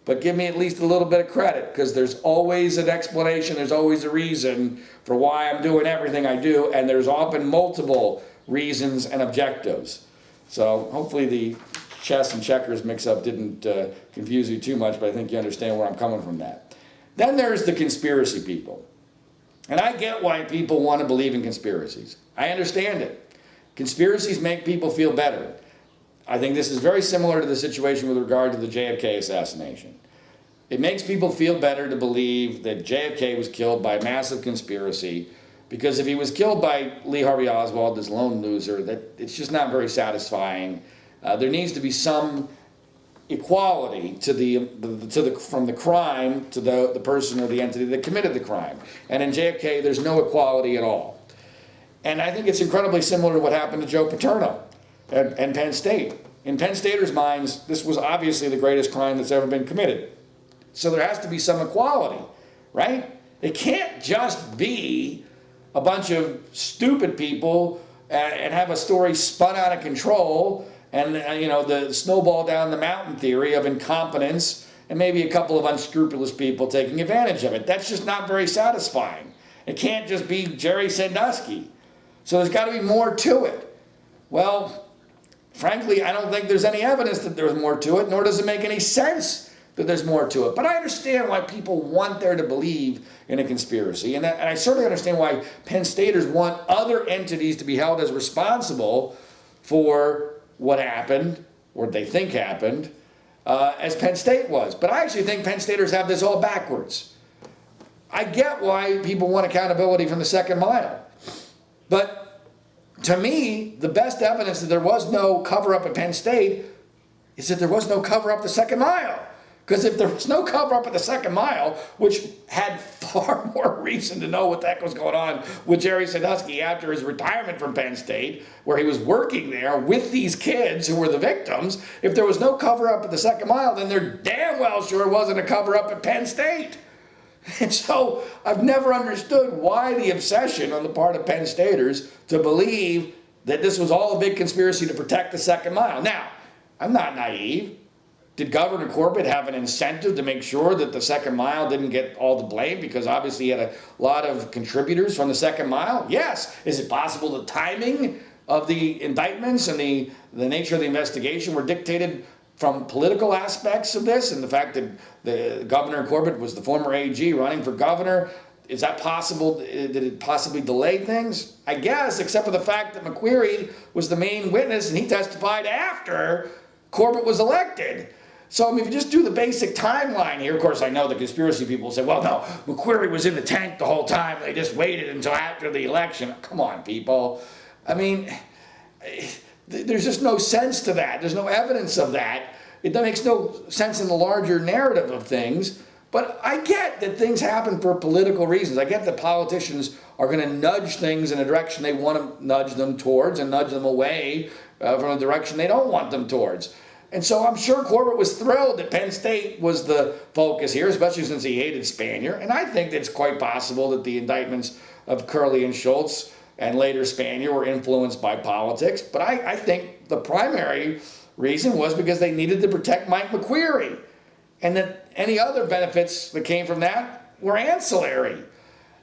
but give me at least a little bit of credit, because there's always an explanation, there's always a reason for why I'm doing everything I do, and there's often multiple reasons and objectives. So hopefully the chess and checkers mix-up didn't confuse you too much, but I think you understand where I'm coming from that. Then there's the conspiracy people. And I get why people want to believe in conspiracies. I understand it. Conspiracies make people feel better. I think this is very similar to the situation with regard to the JFK assassination. It makes people feel better to believe that JFK was killed by a massive conspiracy, because if he was killed by Lee Harvey Oswald, this lone loser, it's just not very satisfying. There needs to be some equality from the crime to the person or the entity that committed the crime. And in JFK, there's no equality at all. And I think it's incredibly similar to what happened to Joe Paterno and Penn State. In Penn Staters' minds, this was obviously the greatest crime that's ever been committed. So there has to be some equality, right? It can't just be a bunch of stupid people and have a story spun out of control and the snowball down the mountain theory of incompetence and maybe a couple of unscrupulous people taking advantage of it. That's just not very satisfying. It can't just be Jerry Sandusky. So there's got to be more to it. Well, frankly, I don't think there's any evidence that there's more to it, nor does it make any sense that there's more to it. But I understand why people want there to believe in a conspiracy. And I certainly understand why Penn Staters want other entities to be held as responsible for what happened, or they think happened, as Penn State was. But I actually think Penn Staters have this all backwards. I get why people want accountability from the second mile. But to me, the best evidence that there was no cover-up at Penn State is that there was no cover-up the second mile. Because if there was no cover-up at the second mile, which had far more reason to know what the heck was going on with Jerry Sandusky after his retirement from Penn State, where he was working there with these kids who were the victims, if there was no cover-up at the second mile, then they're damn well sure wasn't a cover-up at Penn State. And so I've never understood why the obsession on the part of Penn Staters to believe that this was all a big conspiracy to protect the second mile. Now, I'm not naive. Did Governor Corbett have an incentive to make sure that the second mile didn't get all the blame, because obviously he had a lot of contributors from the second mile? Yes. Is it possible the timing of the indictments and the nature of the investigation were dictated from political aspects of this, and the fact that the Governor Corbett was the former AG running for governor? Is that possible? Did it possibly delay things? I guess, except for the fact that McQueary was the main witness and he testified after Corbett was elected. So, I mean, if you just do the basic timeline here, of course, I know the conspiracy people say, well, no, McQueary was in the tank the whole time. They just waited until after the election. Come on, people. I mean, there's just no sense to that. There's no evidence of that. It makes no sense in the larger narrative of things. But I get that things happen for political reasons. I get that politicians are going to nudge things in a direction they want to nudge them towards and nudge them away from a direction they don't want them towards. And so I'm sure Corbett was thrilled that Penn State was the focus here, especially since he hated Spanier. And I think it's quite possible that the indictments of Curley and Schultz and later Spanier were influenced by politics. But I think the primary reason was because they needed to protect Mike McQueary. And that any other benefits that came from that were ancillary.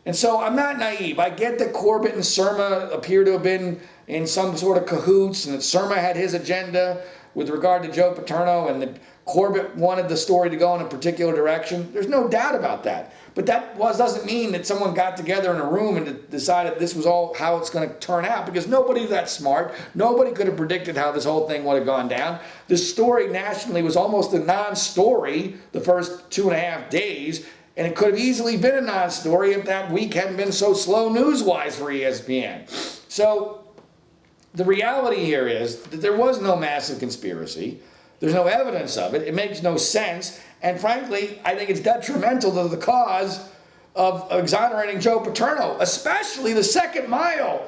And so I'm not naive. I get that Corbett and Surma appear to have been in some sort of cahoots, and that Surma had his agenda with regard to Joe Paterno, and that Corbett wanted the story to go in a particular direction. There's no doubt about that. But that doesn't mean that someone got together in a room and decided this was all how it's going to turn out, because nobody's that smart. Nobody could have predicted how this whole thing would have gone down. This story nationally was almost a non-story the first 2.5 days, and it could have easily been a non-story if that week hadn't been so slow news-wise for ESPN. So the reality here is that there was no massive conspiracy. There's no evidence of it. It makes no sense. And frankly, I think it's detrimental to the cause of exonerating Joe Paterno, especially the second mile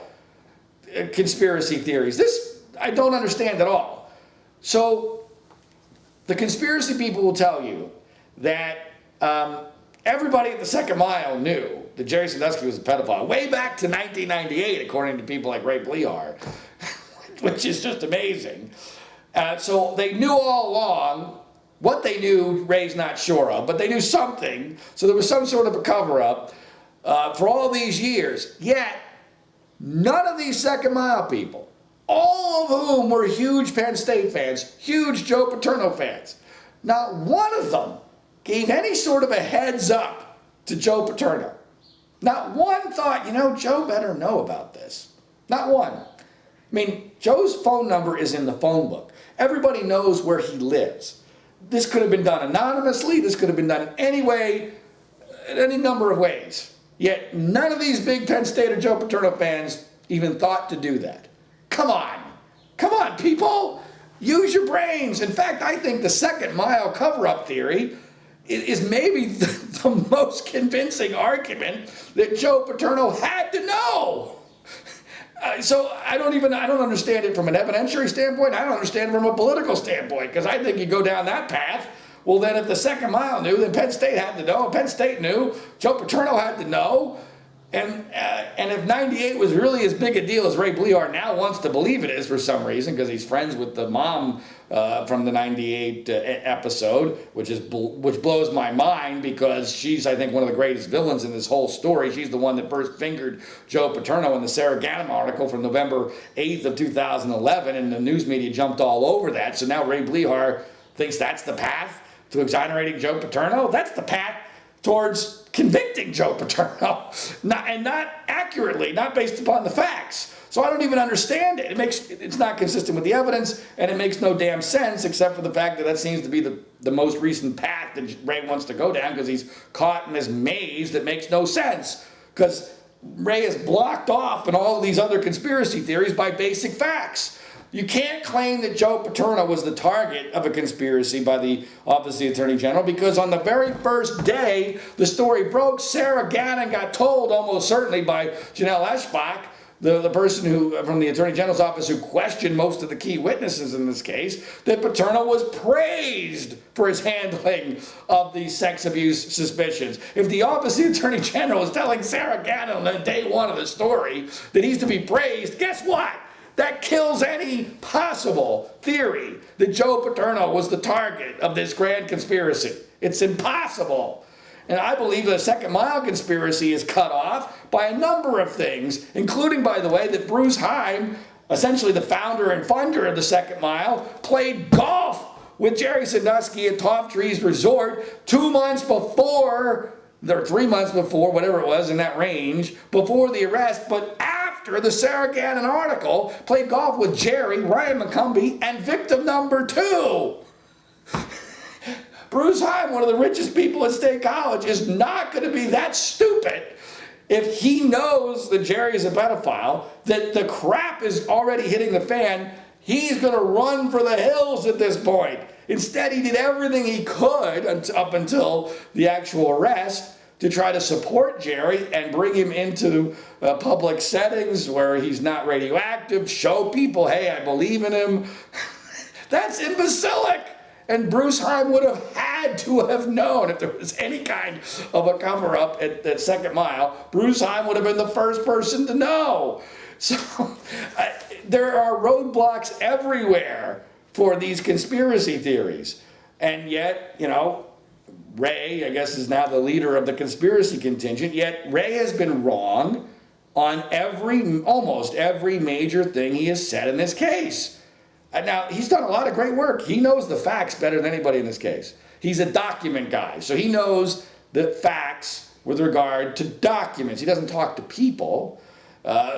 conspiracy theories. This I don't understand at all. So the conspiracy people will tell you that everybody at the second mile knew that Jerry Sandusky was a pedophile way back to 1998, according to people like Ray Blehar, which is just amazing. So they knew all along What they knew, Ray's not sure of, but they knew something. So there was some sort of a cover-up for all these years. Yet, none of these second mile people, all of whom were huge Penn State fans, huge Joe Paterno fans, not one of them gave any sort of a heads up to Joe Paterno. Not one thought, Joe better know about this. Not one. I mean, Joe's phone number is in the phone book. Everybody knows where he lives. This could have been done anonymously. This could have been done in any way, in any number of ways. Yet none of these big Penn State or Joe Paterno fans even thought to do that. Come on. Come on, people. Use your brains. In fact, I think the second mile cover-up theory is maybe the most convincing argument that Joe Paterno had to know. So I don't understand it from an evidentiary standpoint. I don't understand it from a political standpoint, because I think you go down that path. Well, then if the second mile knew, then Penn State had to know. Penn State knew. Joe Paterno had to know. And if 98 was really as big a deal as Ray Blehar now wants to believe it is for some reason, because he's friends with the mom from the 98 episode, which blows my mind, because she's, I think, one of the greatest villains in this whole story. She's the one that first fingered Joe Paterno in the Sarah Ganim article from November 8th of 2011, and the news media jumped all over that. So now Ray Blehar thinks that's the path to exonerating Joe Paterno. That's the path towards convicting Joe Paterno, not accurately, not based upon the facts. So I don't even understand it. It's not consistent with the evidence, and it makes no damn sense, except for the fact that seems to be the most recent path that Ray wants to go down, because he's caught in this maze that makes no sense, because Ray is blocked off in all of these other conspiracy theories by basic facts. You can't claim that Joe Paterno was the target of a conspiracy by the Office of the Attorney General, because on the very first day the story broke, Sarah Ganim got told almost certainly by Janelle Eschbach, the person who from the Attorney General's office who questioned most of the key witnesses in this case, that Paterno was praised for his handling of these sex abuse suspicions. If the Office of the Attorney General is telling Sarah Ganim on day one of the story that he's to be praised, guess what? That kills any possible theory that Joe Paterno was the target of this grand conspiracy. It's impossible. And I believe the second mile conspiracy is cut off by a number of things, including, by the way, that Bruce Heim, essentially the founder and funder of the second mile, played golf with Jerry Sandusky at Top Trees Resort 2 months before, or 3 months before, whatever it was in that range, before the arrest, but after the Sarah Ganim article, played golf with Jerry, Ryan McCumbee, and victim number 2. Bruce Heim, one of the richest people at State College, is not going to be that stupid if he knows that Jerry is a pedophile, that the crap is already hitting the fan. He's going to run for the hills at this point. Instead, he did everything he could up until the actual arrest to try to support Jerry and bring him into public settings where he's not radioactive, show people, hey, I believe in him. That's imbecilic. And Bruce Heim would have had to have known if there was any kind of a cover-up at that second mile. Bruce Heim would have been the first person to know. So there are roadblocks everywhere for these conspiracy theories. And yet, Ray, I guess, is now the leader of the conspiracy contingent, yet Ray has been wrong on almost every major thing he has said in this case. Now, he's done a lot of great work. He knows the facts better than anybody in this case. He's a document guy, so he knows the facts with regard to documents. He doesn't talk to people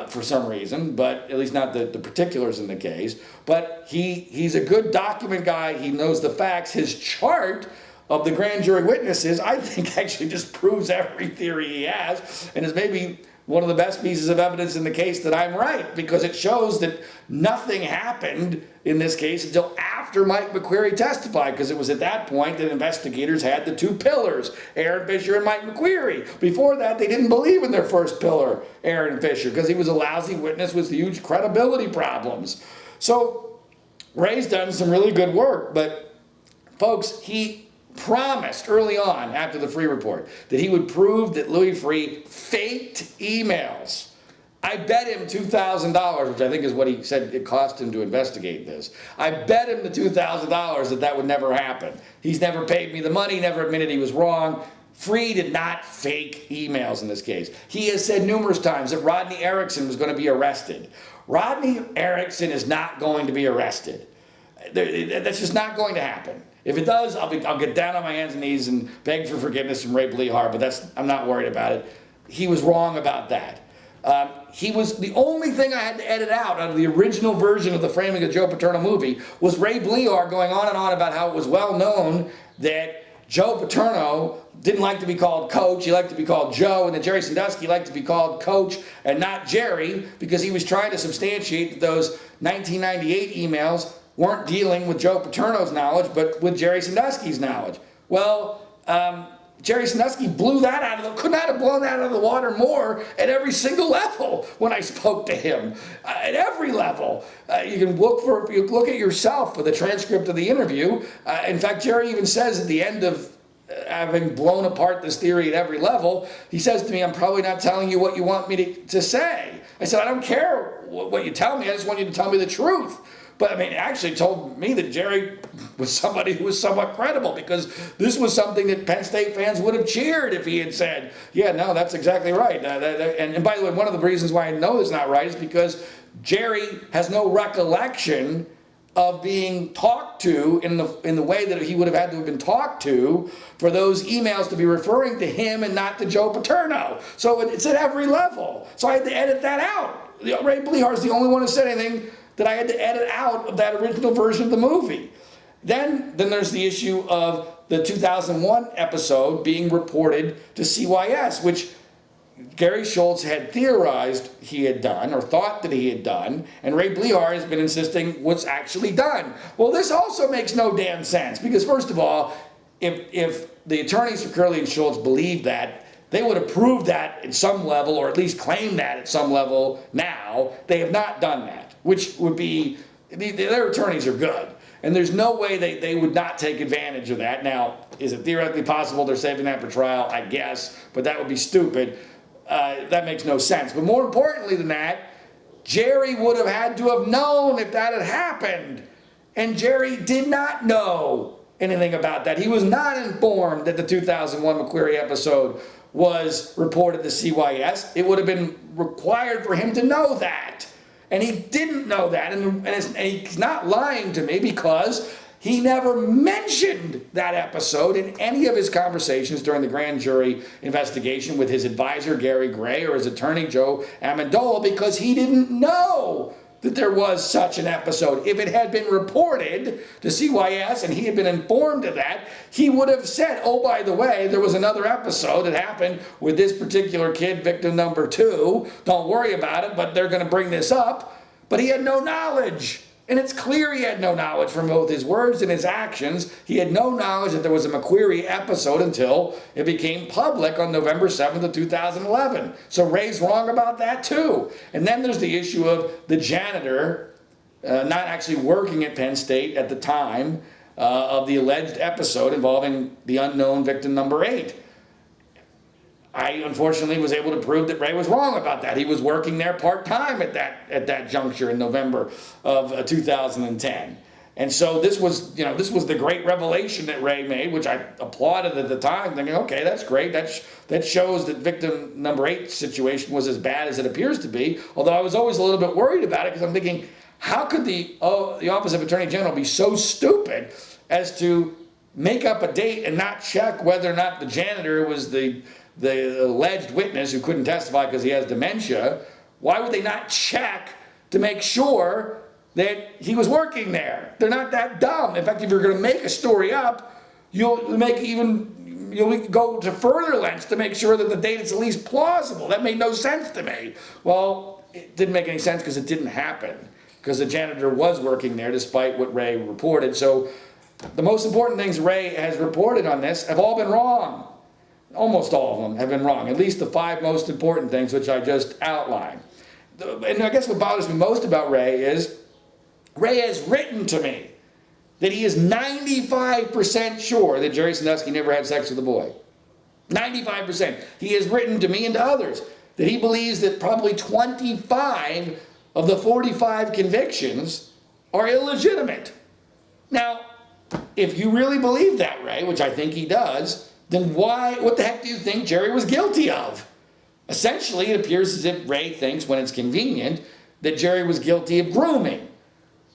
for some reason, but at least not the particulars in the case. But he's a good document guy. He knows the facts. His chart of the grand jury witnesses, I think, actually just proves every theory he has, and is maybe one of the best pieces of evidence in the case that I'm right, because it shows that nothing happened in this case until after Mike McQueary testified, because it was at that point that investigators had the 2 pillars, Aaron Fisher and Mike McQueary. Before that, they didn't believe in their first pillar, Aaron Fisher, because he was a lousy witness with huge credibility problems. So Ray's done some really good work, but folks, he promised early on after the Free report that he would prove that Louis Freeh faked emails I bet him $2,000, which I think is what he said it cost him to investigate this. I bet him the $2,000 that would never happen. He's never paid me the money, never admitted he was wrong. Free did not fake emails in this case. He has said numerous times that Rodney Erickson was going to be arrested. Rodney Erickson is not going to be arrested. That's just not going to happen. If it does, I'll get down on my hands and knees and beg for forgiveness from Ray Blehar, but I'm not worried about it. He was wrong about that. He was the only thing I had to edit out of the original version of the Framing of Joe Paterno movie was Ray Blehar going on and on about how it was well known that Joe Paterno didn't like to be called Coach, he liked to be called Joe, and that Jerry Sandusky liked to be called Coach and not Jerry because he was trying to substantiate that those 1998 emails weren't dealing with Joe Paterno's knowledge, but with Jerry Sandusky's knowledge. Well, Jerry Sandusky could not have blown that out of the water more at every single level when I spoke to him. At every level. You can look at yourself for the transcript of the interview. In fact, Jerry even says at the end of having blown apart this theory at every level, he says to me, I'm probably not telling you what you want me to say. I said, I don't care what you tell me, I just want you to tell me the truth. But I mean, it actually told me that Jerry was somebody who was somewhat credible because this was something that Penn State fans would have cheered if he had said, yeah, no, that's exactly right. And by the way, one of the reasons why I know it's not right is because Jerry has no recollection of being talked to in the way that he would have had to have been talked to for those emails to be referring to him and not to Joe Paterno. So it's at every level. So I had to edit that out. Ray Blehar is the only one who said anything that I had to edit out of that original version of the movie. Then there's the issue of the 2001 episode being reported to CYS, which Gary Schultz had theorized he had done, or thought that he had done, and Ray Blehar has been insisting was actually done. Well, this also makes no damn sense, because first of all, if the attorneys for Curley and Schultz believed that, they would have proved that at some level, or at least claimed that at some level now. They have not done that, which would be, their attorneys are good. And there's no way they would not take advantage of that. Now, is it theoretically possible they're saving that for trial? I guess, but that would be stupid. That makes no sense. But more importantly than that, Jerry would have had to have known if that had happened. And Jerry did not know anything about that. He was not informed that the 2001 McQuarrie episode was reported to CYS. It would have been required for him to know that. And he didn't know that. And he's not lying to me because he never mentioned that episode in any of his conversations during the grand jury investigation with his advisor, Gary Gray, or his attorney, Joe Amendola, because he didn't know that there was such an episode. If it had been reported to CYS and he had been informed of that, he would have said, oh, by the way, there was another episode that happened with this particular kid, victim number 2. Don't worry about it, but they're going to bring this up. But he had no knowledge. And it's clear he had no knowledge from both his words and his actions. He had no knowledge that there was a McQuarrie episode until it became public on November 7th of 2011. So Ray's wrong about that too. And then there's the issue of the janitor not actually working at Penn State at the time of the alleged episode involving the unknown victim number 8. I unfortunately was able to prove that Ray was wrong about that. He was working there part-time at that juncture in November of 2010. And so this was the great revelation that Ray made, which I applauded at the time, thinking, okay, that's great. That shows that victim number 8 situation was as bad as it appears to be. Although I was always a little bit worried about it because I'm thinking, how could the Office of Attorney General be so stupid as to make up a date and not check whether or not the janitor was the alleged witness who couldn't testify because he has dementia? Why would they not check to make sure that he was working there? They're not that dumb. In fact, if you're going to make a story up, you'll go to further lengths to make sure that the date is at least plausible. That made no sense to me. Well, it didn't make any sense because it didn't happen, because the janitor was working there despite what Ray reported. So the most important things Ray has reported on this have all been wrong. Almost all of them have been wrong, at least the 5 most important things which I just outlined. And I guess what bothers me most about Ray is Ray has written to me that he is 95% sure that Jerry Sandusky never had sex with a boy. 95%. He has written to me and to others. that he believes that probably 25 of the 45 convictions are illegitimate. Now, if you really believe that, Ray, which I think he does, then what the heck do you think Jerry was guilty of? Essentially, it appears as if Ray thinks, when it's convenient, that Jerry was guilty of grooming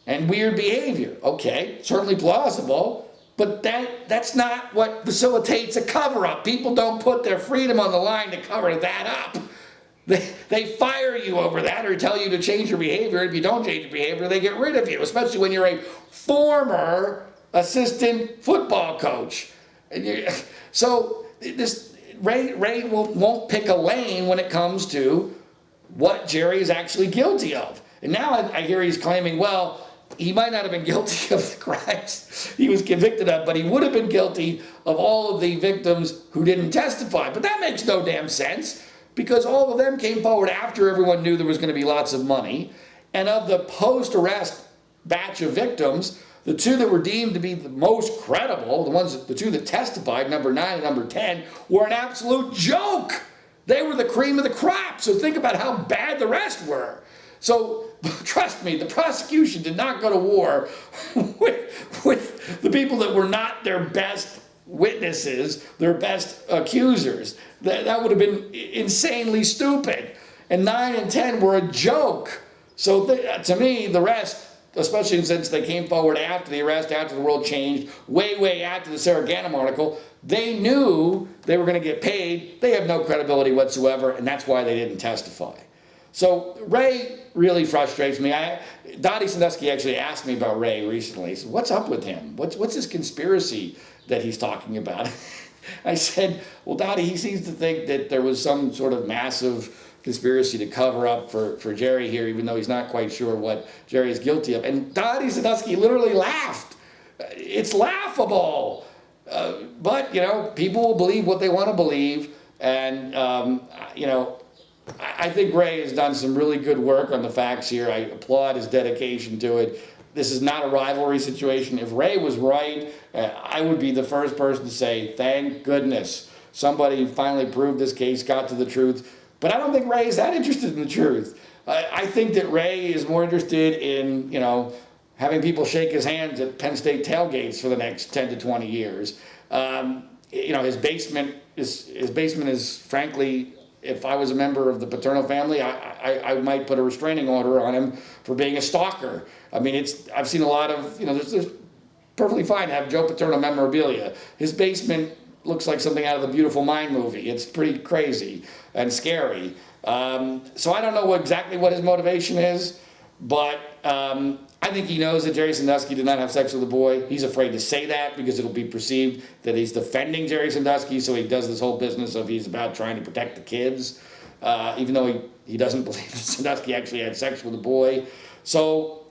and weird behavior. Okay, certainly plausible, but that's not what facilitates a cover-up. People don't put their freedom on the line to cover that up. They fire you over that or tell you to change your behavior. If you don't change your behavior, they get rid of you, especially when you're a former assistant football coach. So Ray won't pick a lane when it comes to what Jerry is actually guilty of. And now I hear he's claiming, well, he might not have been guilty of the crimes he was convicted of, but he would have been guilty of all of the victims who didn't testify. But that makes no damn sense, because all of them came forward after everyone knew there was going to be lots of money. And of the post-arrest batch of victims, the two that were deemed to be the most credible, the two that testified, number 9 and number 10, were an absolute joke. They were the cream of the crop. So think about how bad the rest were. So trust me, the prosecution did not go to war with the people that were not their best witnesses, their best accusers. That would have been insanely stupid. And 9 and 10 were a joke. So to me, the rest, especially since they came forward after the arrest, after the world changed, way after the Sarah Ganim article, they knew they were going to get paid. They have no credibility whatsoever, and that's why they didn't testify. So Ray really frustrates me. Dottie Sandusky actually asked me about Ray recently. He said, what's up with him? What's this conspiracy that he's talking about? I said, well, Dottie, he seems to think that there was some sort of massive conspiracy to cover up for Jerry here, even though he's not quite sure what Jerry is guilty of. And Dottie Sandusky literally laughed. It's laughable. But, people will believe what they want to believe. And, I think Ray has done some really good work on the facts here. I applaud his dedication to it. This is not a rivalry situation. If Ray was right, I would be the first person to say, thank goodness somebody finally proved this case, got to the truth. But I don't think Ray is that interested in the truth. I think that Ray is more interested in, having people shake his hands at Penn State tailgates for the next 10 to 20 years. His basement is frankly, if I was a member of the paternal family, I might put a restraining order on him for being a stalker. I mean, I've seen a lot of, there's perfectly fine to have Joe Paterno memorabilia. His basement looks like something out of the Beautiful Mind movie. It's pretty crazy and scary. So I don't know exactly what his motivation is, but I think he knows that Jerry Sandusky did not have sex with a boy. He's afraid to say that because it'll be perceived that he's defending Jerry Sandusky, so he does this whole business of he's about trying to protect the kids, even though he doesn't believe that Sandusky actually had sex with a boy. So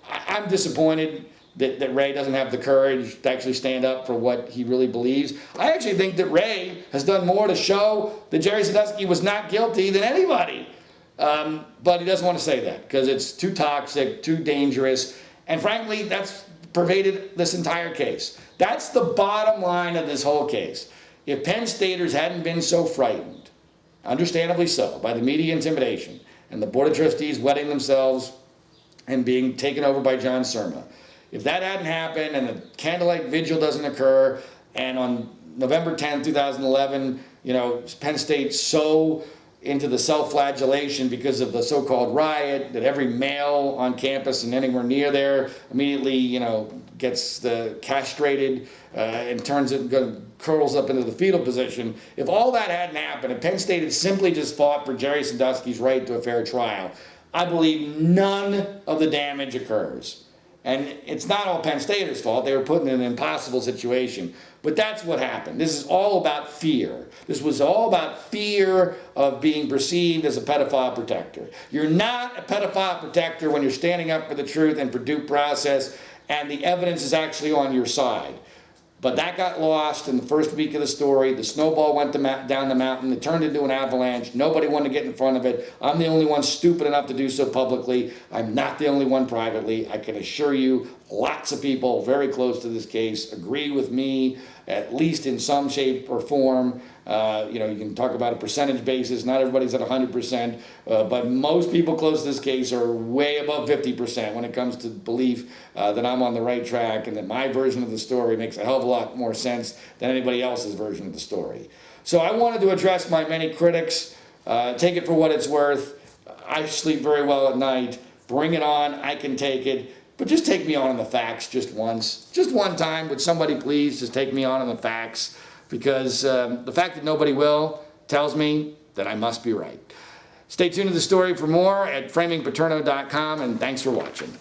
I'm disappointed that Ray doesn't have the courage to actually stand up for what he really believes. I actually think that Ray has done more to show that Jerry Sandusky was not guilty than anybody. But he doesn't want to say that because it's too toxic, too dangerous, and frankly, that's pervaded this entire case. That's the bottom line of this whole case. If Penn Staters hadn't been so frightened, understandably so, by the media intimidation and the Board of Trustees wetting themselves and being taken over by John Surma, if that hadn't happened and the candlelight vigil doesn't occur, and on November 10, 2011, Penn State's so into the self-flagellation because of the so-called riot that every male on campus and anywhere near there immediately, gets castrated and curls up into the fetal position. If all that hadn't happened, if Penn State had simply just fought for Jerry Sandusky's right to a fair trial, I believe none of the damage occurs. And it's not all Penn Staters' fault. They were put in an impossible situation. But that's what happened. This is all about fear. This was all about fear of being perceived as a pedophile protector. You're not a pedophile protector when you're standing up for the truth and for due process, and the evidence is actually on your side. But that got lost in the first week of the story. The snowball went down the mountain. It turned into an avalanche. Nobody wanted to get in front of it. I'm the only one stupid enough to do so publicly. I'm not the only one privately. I can assure you lots of people very close to this case agree with me at least in some shape or form. You know, you can talk about a percentage basis. Not everybody's at 100%, but most people close to this case are way above 50% when it comes to belief that I'm on the right track and that my version of the story makes a hell of a lot more sense than anybody else's version of the story. So I wanted to address my many critics. Take it for what it's worth. I sleep very well at night. Bring it on. I can take it. But just take me on the facts just once. Just one time. Would somebody please just take me on the facts? Because the fact that nobody will tells me that I must be right. Stay tuned to the story for more at framingpaterno.com, and thanks for watching.